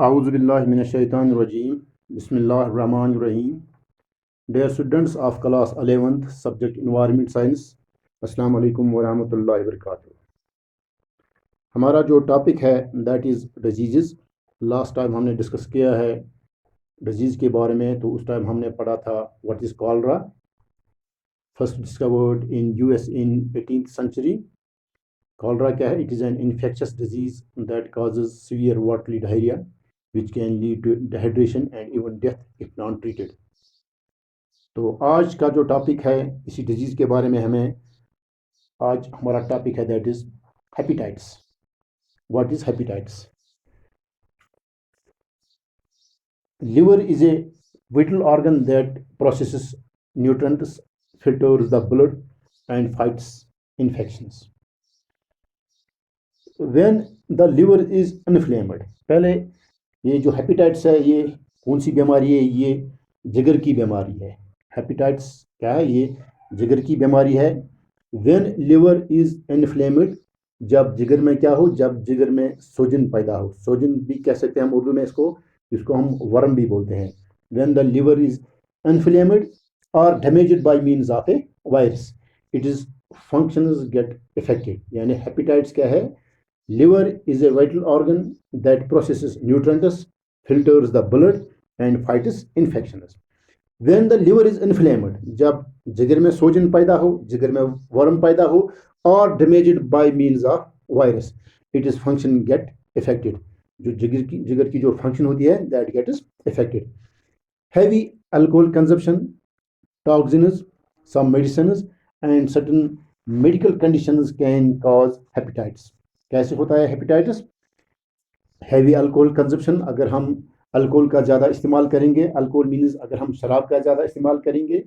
A'udhu billahi minash shaitanir rajim. Bismillahir Rahmanir Rahim. Dear students of class 11th, subject Environment Science, Assalamu alaikum wa rahmatullahi wa barakatuh. हमारा जो topic है that is disease. Last time हमने discuss किया है disease के बारे में. तो उस टाइम हमने पढ़ा था what is cholera, first discovered in US in 18th century. कॉलरा क्या है? It is an infectious disease that causes severe watery diarrhoea which can lead to dehydration and even death if non treated. तो आज का जो topic है इसी disease के बारे में आज हमारा टॉपिक है that is hepatitis. What is hepatitis? Liver is a vital organ that processes nutrients, filters the blood and fights infections. When the liver is inflamed, पहले ये जो हेपेटाइटिस है ये कौन सी बीमारी है? ये जिगर की बीमारी है. हेपेटाइटिस क्या है? ये जिगर की बीमारी है. व्हेन लिवर इज इन्फ्लेमेड, जब जिगर में क्या हो? जब जिगर में सोजन पैदा हो. सोजन भी कह सकते हैं हम उर्दू में इसको हम वर्म भी बोलते हैं. व्हेन द लिवर इज इन्फ्लेमेड और damaged bye means of A virus, it is functions get affected. यानी हेपेटाइटिस क्या है? Liver is a vital organ that processes nutrients, filters the blood and fights infections. When the liver is inflamed, जब जिगर में सोजन पैदा हो, जिगर में वर्म पैदा हो और damaged by means of virus, it is function get affected. जो जिगर की जो function होती है that gets affected. Heavy alcohol consumption, toxins, some medicines and certain medical conditions can cause hepatitis. कैसे होता है हेपेटाइटिस? हैवी अल्कोहल कंजप्शन, अगर हम अल्कोहल का ज़्यादा इस्तेमाल करेंगे, अल्कोहल मीन्स अगर हम शराब का ज़्यादा इस्तेमाल करेंगे.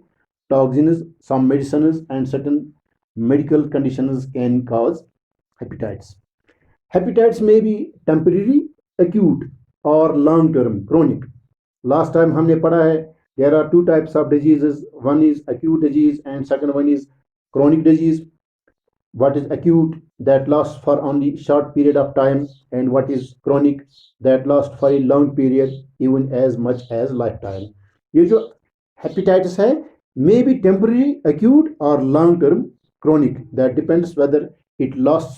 Toxins, some medicines and certain medical conditions can cause hepatitis. Hepatitis में भी टेम्परेरी, एक्यूट और long term chronic. Last time हमने पढ़ा है there are two types of diseases. One is acute disease and second one is chronic disease. What is acute? That lasts for only short period of time, and what is chronic? That lasts for a long period, even as much as lifetime. ये जो hepatitis है may be temporary, acute or long term chronic. That depends whether it lasts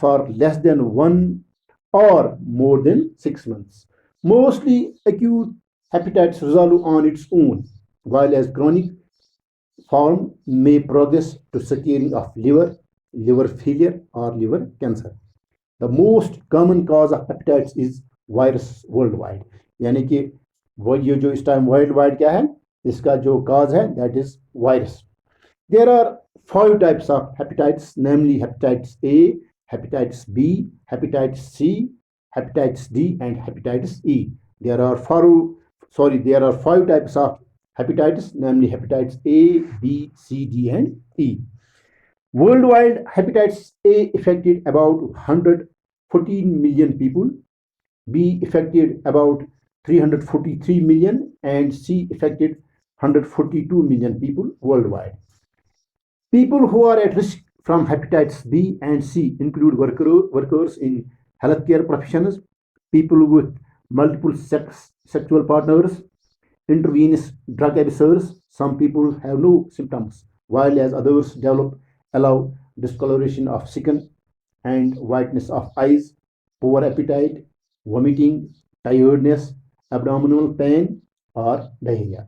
for less than 1 or more than 6 months. Mostly acute hepatitis resolve on its own, while as chronic form may progress to scarring of liver failure or liver cancer. The most common cause of hepatitis is virus worldwide. यानी कि वो ये जो इस time world wide क्या है, इसका जो काज है that is virus. There are 5 types of hepatitis, namely hepatitis A, hepatitis B, hepatitis C, hepatitis D and hepatitis E. There are 5 types of hepatitis, namely hepatitis A, B, C, D and E. Worldwide, hepatitis A affected about 114 million people, B affected about 343 million and C affected 142 million people worldwide. People who are at risk from hepatitis B and C include workers in healthcare professions, people with multiple sexual partners, intravenous drug abusers. Some people have no symptoms, while as others allow discoloration of skin and whiteness of eyes, poor appetite, vomiting, tiredness, abdominal pain or diarrhea.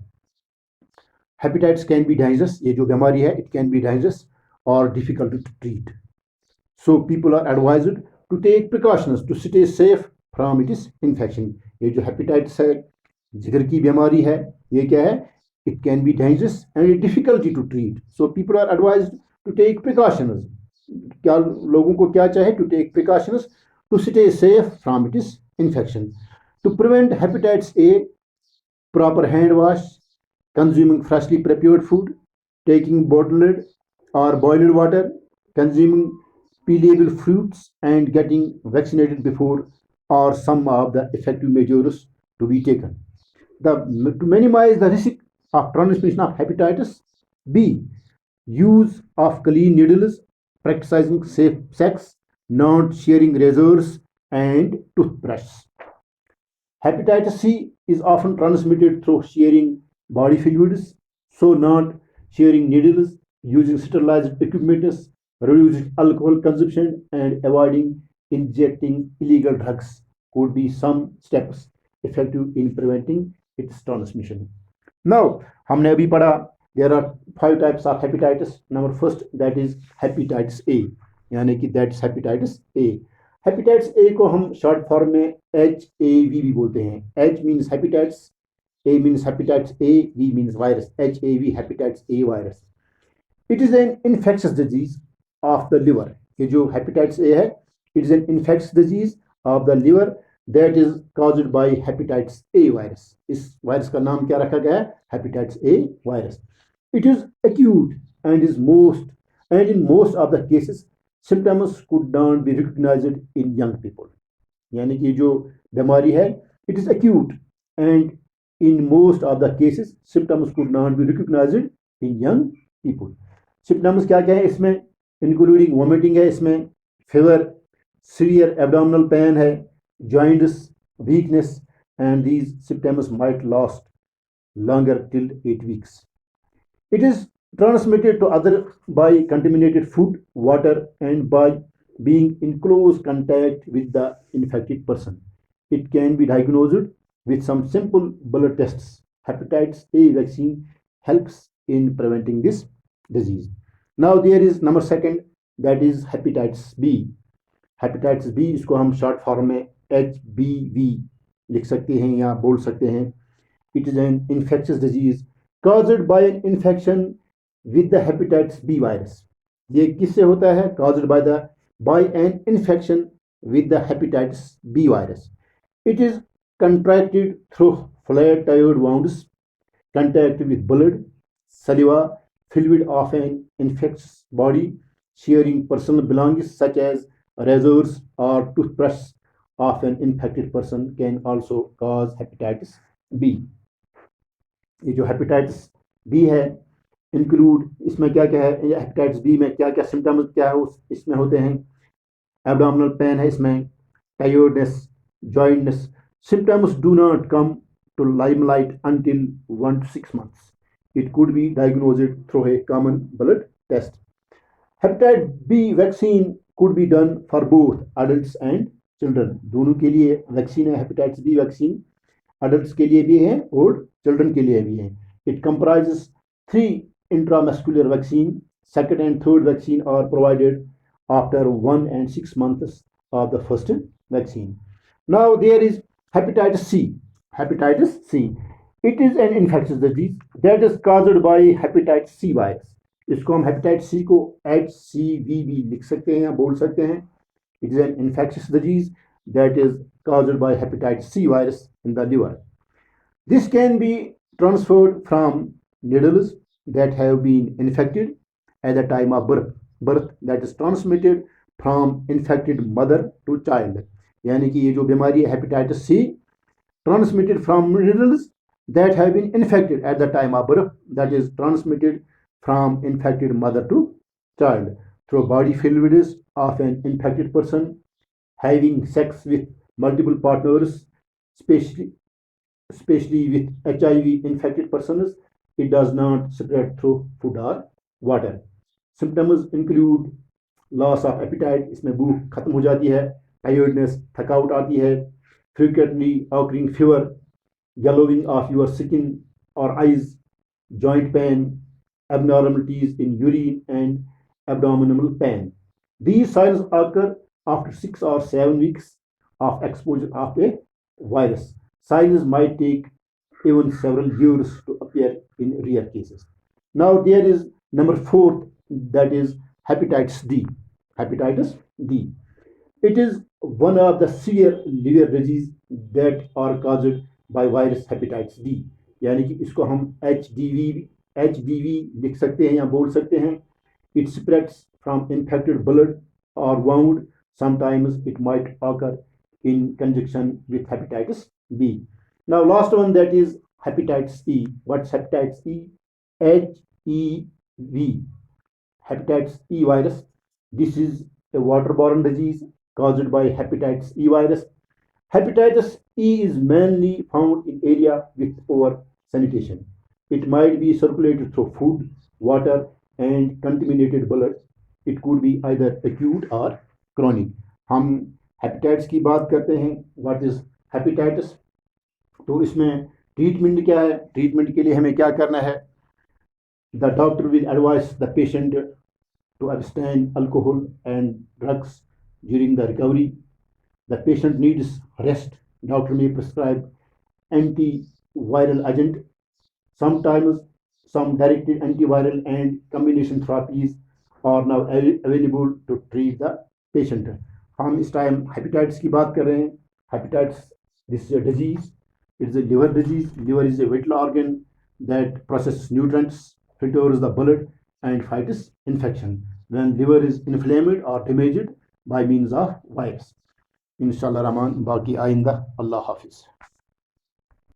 Hepatitis can be dangerous. ये जो बीमारी है it can be dangerous or difficult to treat. So people are advised to take precautions to stay safe from its infection. ये जो hepatitis है जिगर की बीमारी है, ये क्या है? It can be dangerous and difficulty to treat. So people are advised to take precautions. क्या लोगों को क्या चाहिए? To take precautions to stay safe from it is infection. To prevent hepatitis A, proper hand wash, consuming freshly prepared food, taking bottled or boiled water, consuming peelable fruits and getting vaccinated before or some of the effective measures to be taken. To minimize the risk of transmission of hepatitis B, use of clean needles, practicing safe sex, not sharing razors and toothbrush. Hepatitis C is often transmitted through sharing body fluids, so not sharing needles, using sterilized equipment, reducing alcohol consumption, and avoiding injecting illegal drugs could be some steps effective in preventing its transmission. Now, हमने अभी पढ़ा there are 5 types of hepatitis. Number first, that is hepatitis A, यानी कि that's hepatitis A. Hepatitis A को हम short form में HAV भी बोलते हैं. H means hepatitis, A means hepatitis A, V means virus. HAV hepatitis A virus. It is an infectious disease of the liver. ये जो हेपेटाइटिस ए है, it is an infectious disease of the liver that is caused by hepatitis A virus. इस virus का नाम क्या रखा गया है? Hepatitis A virus. It is acute and in most of the cases symptoms could not be recognized in young people. यानी कि जो बीमारी है, it is acute and in most of the cases symptoms could not be recognized in young people. Symptoms क्या क्या है इसमें? Including vomiting है इसमें, fever, severe abdominal pain है, joints, weakness, and these symptoms might last longer till 8 weeks. It is transmitted to other by contaminated food, water, and by being in close contact with the infected person. It can be diagnosed with some simple blood tests. Hepatitis A vaccine helps in preventing this disease. Now there is number second, that is hepatitis B. Hepatitis B इसको हम short form में HBV लिख सकते हैं या बोल सकते हैं. It is an infectious disease caused by an infection with the hepatitis B virus. ये किससे होता है? Caused by an infection with the hepatitis B virus. It is contracted through flat tire wounds, contact with blood, saliva, fluid of an infectious body, sharing personal belongings such as razors or toothbrush of an infected person can also cause hepatitis B. ये जो hepatitis B है, include इसमें क्या क्या है? Hepatitis B में क्या क्या सिम्टम्स क्या है इसमें होते हैं? एब्डोमिनल पेन है इसमें, tiredness, jointness. Symptoms do not come to limelight until 1 to 6 months. It could be diagnosed through a common blood test. Hepatitis B vaccine could be done for both adults and children. दोनों के लिए vaccine है hepatitis B vaccine. Adults के लिए भी है और children के लिए भी है. It comprises 3 intramuscular vaccine. Second and third vaccine are provided after 1 and 6 months of the first vaccine. Now there is hepatitis C. Hepatitis C. It is an infectious disease that is caused by hepatitis C virus. इसको हम hepatitis C को HCV भी लिख सकते हैं या बोल सकते हैं. It is an infectious disease that is caused by hepatitis C virus in the liver. This can be transferred from needles that have been infected at the time of birth that is transmitted from infected mother to child. यानी कि ये जो बीमारी है hepatitis C transmitted from needles that have been infected at the time of birth that is transmitted from infected mother to child through body fluids of an infected person, having sex with multiple partners, especially with HIV infected persons. It does not spread through food or water. Symptoms include loss of appetite, इसमें भूख खत्म हो जाती है, tiredness, थकावट आती है, frequently occurring fever, yellowing of your skin or eyes, joint pain, abnormalities in urine and abdominal pain. These signs occur after 6 or 7 weeks of exposure of a virus. Signs might take even several years to appear in rare cases. Now there is number 4, that is hepatitis D. Hepatitis D. It is one of the severe liver disease that are caused by virus hepatitis D. यानी कि इसको हम HBV लिख सकते हैं या बोल सकते हैं. It spreads from infected blood or wound. Sometimes it might occur in conjunction with hepatitis B. Now last one, that is hepatitis E. What's hepatitis E? HEV. Hepatitis E virus. This is a waterborne disease caused by hepatitis E virus. Hepatitis E is mainly found in area with poor sanitation. It might be circulated through food, water, and contaminated blood. It could be either acute or chronic. हम hepatitis की बात करते हैं. What is hepatitis? तो इसमें treatment क्या है? Treatment के लिए हमें क्या करना है? The doctor will advice the patient to abstain alcohol and drugs during the recovery. The patient needs rest. Doctor may prescribe antiviral agent. Sometimes some directed antiviral and combination therapies are now available to treat the patient. हम इस time hepatitis की बात कर रहे हैं. Hepatitis, this is a disease. It's a liver disease. Liver is a vital organ that processes nutrients, filters the blood, and fights infection when liver is inflamed or damaged by means of virus. इंशाल्लाह रहमान बाकी आइंदा. अल्लाह हाफिज़.